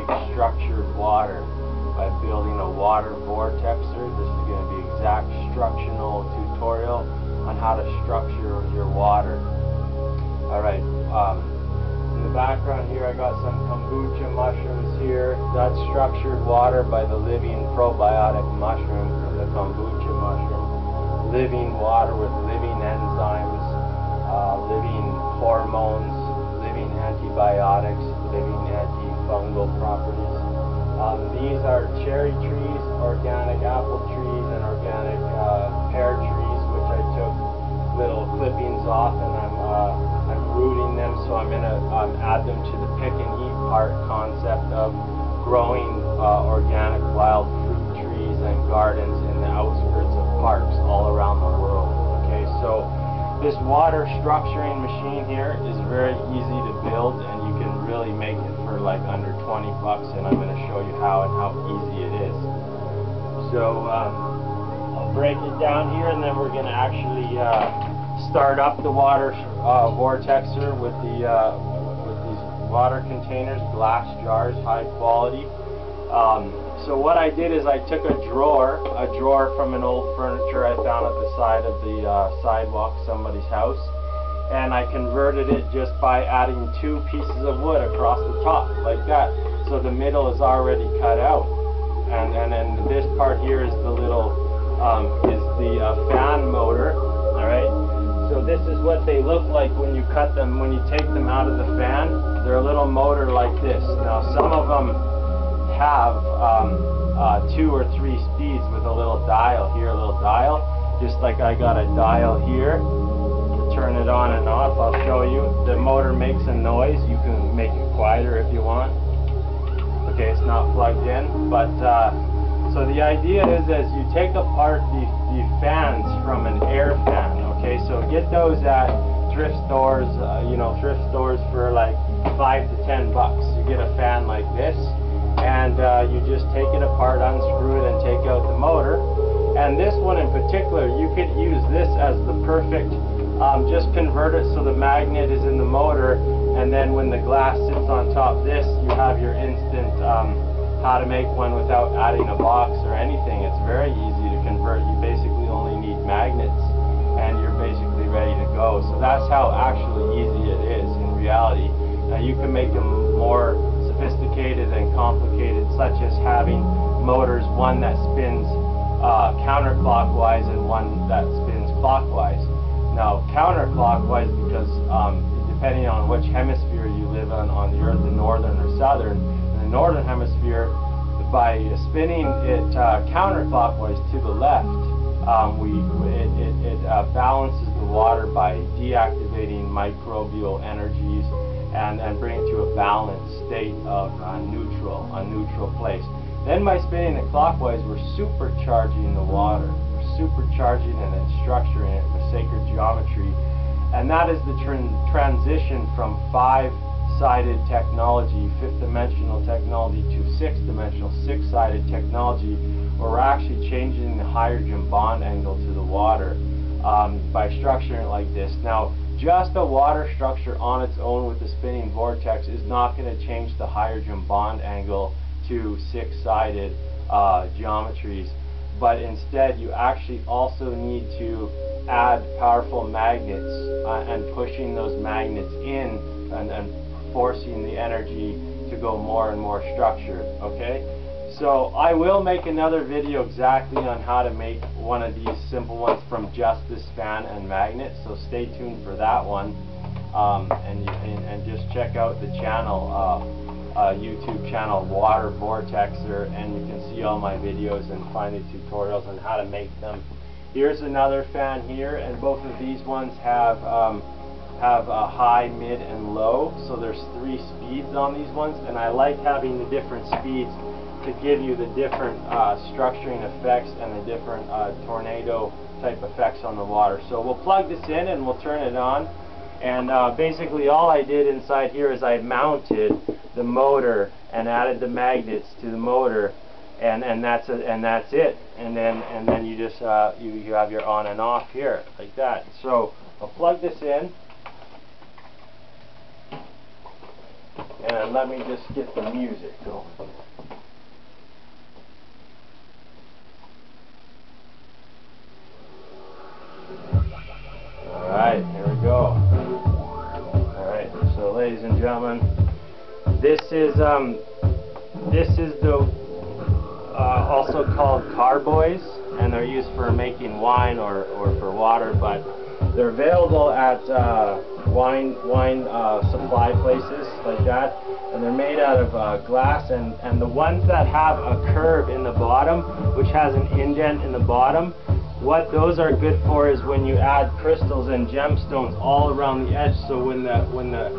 make structured water by building a water vortexer. This is going to be exact structural tutorial on how to structure your water. Alright, in the background here I got some kombucha mushrooms here. That's structured water by the living probiotic mushroom from the kombucha mushroom. Living water with living enzymes, living hormones, living antibiotics, living antifungal properties. These are cherry trees, organic apple trees, and organic pear trees, which I took little clippings off, and I'm rooting them, so I'm going to add them to the pick and eat part concept of growing organic wild fruit trees and gardens in the outskirts of parks all around the world. Okay, so this water structuring machine here is very easy to build, and you can really make it for like under 20 bucks, and I'm going to show you how and how easy it is. So I'll break it down here, and then we're going to actually start up the water vortexer with these water containers, glass jars, high quality. So what I did is I took a drawer from an old furniture I found at the side of the sidewalk, somebody's house, and I converted it just by adding 2 pieces of wood across the top, like that. So the middle is already cut out, and then this part here is the little fan motor. All right. So this is what they look like when you cut them, when you take them out of the fan. They're a little motor like this. Now some of them have 2 or 3 speeds with a little dial here, a little dial, just like I got a dial here to turn it on and off. I'll show you. The motor makes a noise. You can make it quieter if you want. Okay, it's not plugged in, but so the idea is as you take apart the fans from an air fan. Okay, so get those at thrift stores, thrift stores for like 5 to 10 bucks. You get a fan like this, and you just take it apart, unscrew it, and take out the motor. And this one in particular, you could use this as the perfect, just convert it so the magnet is in the motor, and then when the glass sits on top of this, you have your instant how to make one without adding a box or anything. It's very easy to convert. You basically only need magnets, and you're basically ready to go. So that's how actually easy it is in reality. Now you can make them more sophisticated and complicated, such as having motors, one that spins counterclockwise and one that spins clockwise. Now counterclockwise because depending on which hemisphere you live on the earth, the northern or southern. In the northern hemisphere, by spinning it counterclockwise to the left, it balances the water by deactivating microbial energies and bring it to a balanced state of a neutral place. Then by spinning it clockwise, we're supercharging the water. We're supercharging it and structuring it with sacred geometry. And that is the transition from 5-sided technology, 5th-dimensional technology, to 6th-dimensional, 6-sided technology, where we're actually changing the hydrogen bond angle to the water by structuring it like this. Now, just a water structure on its own with the spinning vortex is not going to change the hydrogen bond angle to 6-sided geometries, but instead you actually also need to add powerful magnets and pushing those magnets in and forcing the energy to go more and more structured. Okay, so I will make another video exactly on how to make one of these simple ones from just this fan and magnet, so stay tuned for that one, and just check out the channel, YouTube channel, Water Vortexer, and you can see all my videos and find the tutorials on how to make them. Here's another fan here, and both of these ones have a high, mid, and low, so there's 3 speeds on these ones, and I like having the different speeds to give you the different structuring effects and the different tornado type effects on the water. So we'll plug this in and we'll turn it on, and basically all I did inside here is I mounted the motor and added the magnets to the motor, and that's it. And then you just you have your on and off here like that. So I'll plug this in. And let me just get the music going. Alright, here we go. Alright, so ladies and gentlemen, this is the also called carboys, and they're used for making wine or for water, but they're available at wine supply places like that, and they're made out of glass, and the ones that have a curve in the bottom, which has an indent in the bottom, what those are good for is when you add crystals and gemstones all around the edge, so when the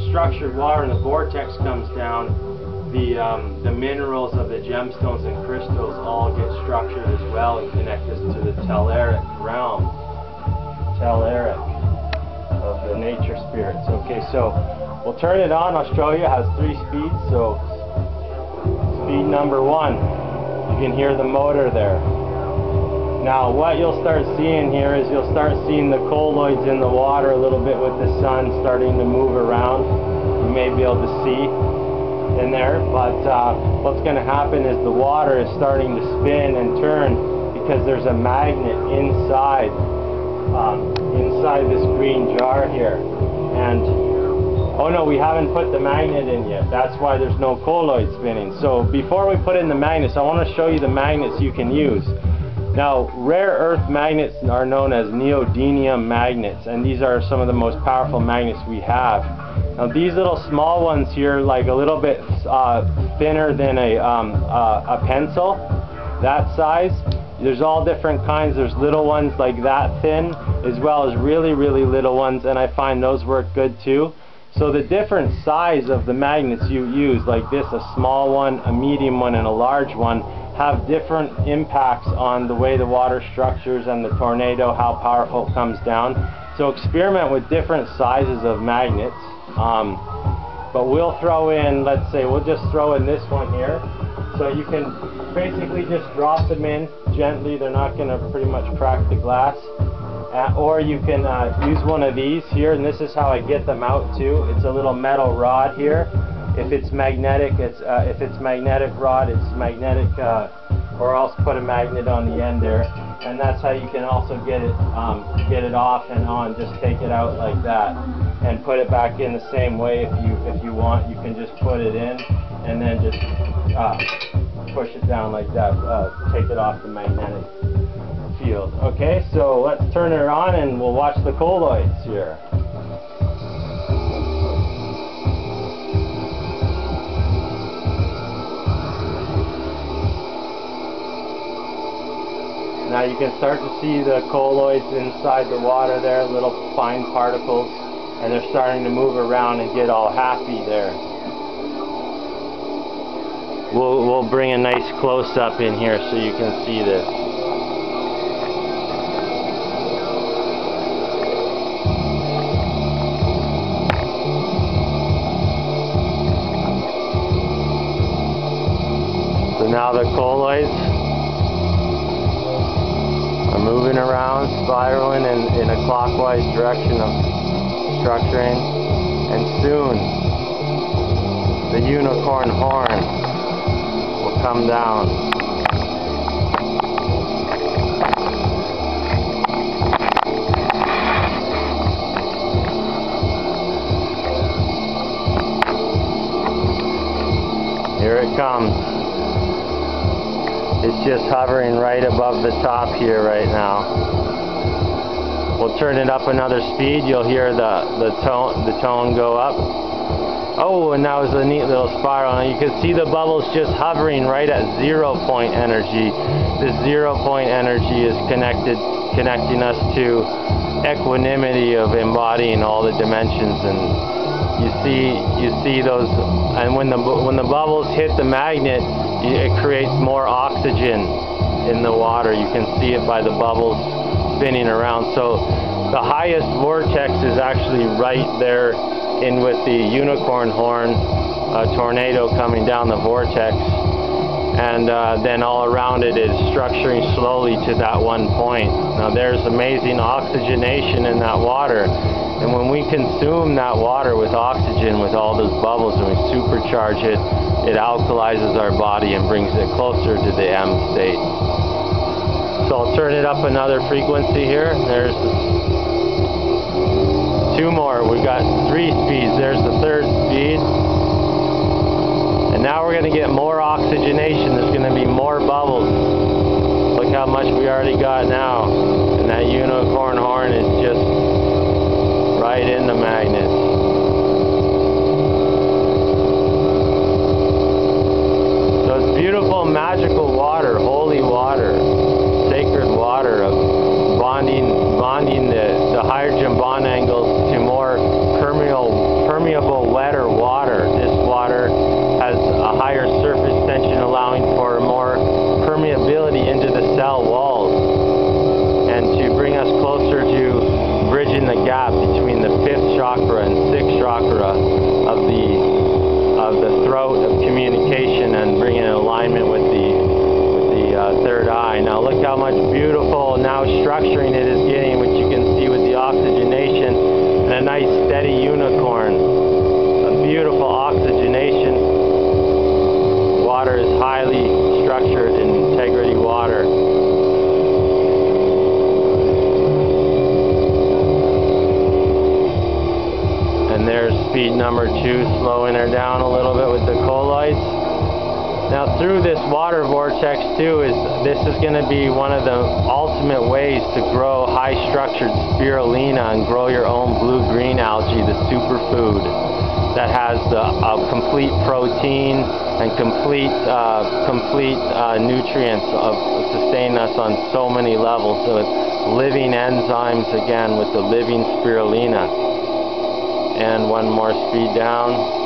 structured water in the vortex comes down, the minerals of the gemstones and crystals all get structured as well and connect us to the telluric realm. Telluric of the nature spirits. Okay, so we'll turn it on. I'll show you. It has 3 speeds. So speed number 1, you can hear the motor there. Now what you'll start seeing here is you'll start seeing the colloids in the water a little bit with the sun starting to move around. You may be able to see in there, but what's going to happen is the water is starting to spin and turn because there's a magnet inside this green jar here. And oh no, we haven't put the magnet in yet. That's why there's no colloid spinning. So before we put in the magnets, I want to show you the magnets you can use. Now, rare earth magnets are known as neodymium magnets, and these are some of the most powerful magnets we have. Now, these little small ones here, like a little bit thinner than a pencil, that size. There's all different kinds. There's little ones like that thin, as well as really, really little ones, and I find those work good too. So the different size of the magnets you use, like this, a small one, a medium one, and a large one, have different impacts on the way the water structures and the tornado, how powerful it comes down. So experiment with different sizes of magnets. But we'll throw in, let's say, we'll just throw in this one here. So you can basically just drop them in gently. They're not going to pretty much crack the glass. Or you can use one of these here, and this is how I get them out too. It's a little metal rod here. If it's magnetic, if it's magnetic rod, it's magnetic, or else put a magnet on the end there, and that's how you can also get it off and on. Just take it out like that, and put it back in the same way. If you want, you can just put it in, and then just push it down like that. Take it off the magnetic field. Okay, so let's turn it on, and we'll watch the colloids here. Now you can start to see the colloids inside the water there, little fine particles, and they're starting to move around and get all happy there. We'll bring a nice close-up in here so you can see this. So now the colloids are moving around, spiraling in a clockwise direction of structuring, and soon the unicorn horn will come down. Here it comes. It's just hovering right above the top here right now. We'll turn it up another speed. You'll hear the tone go up. Oh, and that was a neat little spiral. And you can see the bubbles just hovering right at 0 point energy. This 0 point energy is connecting us to equanimity of embodying all the dimensions. And you see those. And when the bubbles hit the magnet, it creates more oxygen in the water. You can see it by the bubbles spinning around. So the highest vortex is actually right there with the unicorn horn tornado coming down the vortex. and then all around it is structuring slowly to that one point. Now there's amazing oxygenation in that water, and when we consume that water with oxygen, with all those bubbles, and we supercharge it, it alkalizes our body and brings it closer to the M state. So I'll turn it up another frequency here. There's two more. We've got 3 speeds. There's the 3rd speed. And now we're going to get more oxygenation. There's going to be more bubbles. Look how much we already got now. And that unicorn horn is just right in the magnet. So it's beautiful, magical water, holy water, sacred water of bonding the hydrogen bond angles to more permeable, wetter water. This water has a higher surface tension, allowing for more permeability into the cell walls, and to bring us closer to bridging the gap between the 5th chakra and 6th chakra of the throat of communication, and bringing in alignment with the 3rd eye. Now look how much beautiful now structuring it is getting, which you can see with the oxygenation and a nice steady unicorn. A beautiful oxygenation. Water is highly structured in integrity water. And there's speed number 2, slowing her down a little bit with the colloids. Now through this water vortex too, this is going to be one of the ultimate ways to grow high structured spirulina and grow your own blue-green algae, the superfood that has a complete protein and complete nutrients of sustain us on so many levels. So it's living enzymes again with the living spirulina. And one more speed down.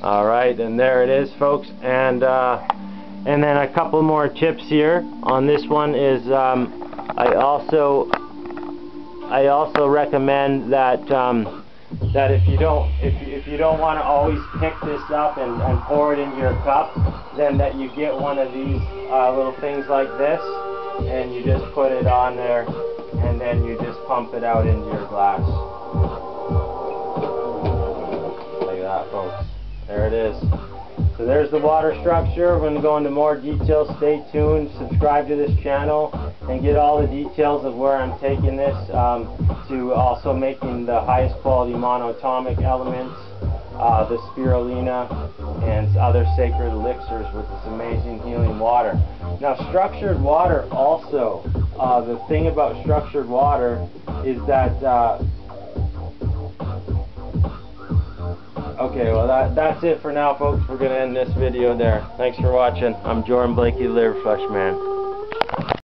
Alright, and there it is, folks. And then a couple more tips here on this one is I also recommend that that if you don't want to always pick this up and pour it into your cup, then that you get one of these little things like this, and you just put it on there, and then you just pump it out into your glass like that, folks. There it is. So there's the water structure. We're going to go into more details. Stay tuned, subscribe to this channel, and get all the details of where I'm taking this to also making the highest quality monoatomic elements, the spirulina, and other sacred elixirs with this amazing healing water. Now structured water also, the thing about structured water is that okay, well that's it for now, folks. We're going to end this video there. Thanks for watching. I'm Jordan Blaikie, Liver Flush Man.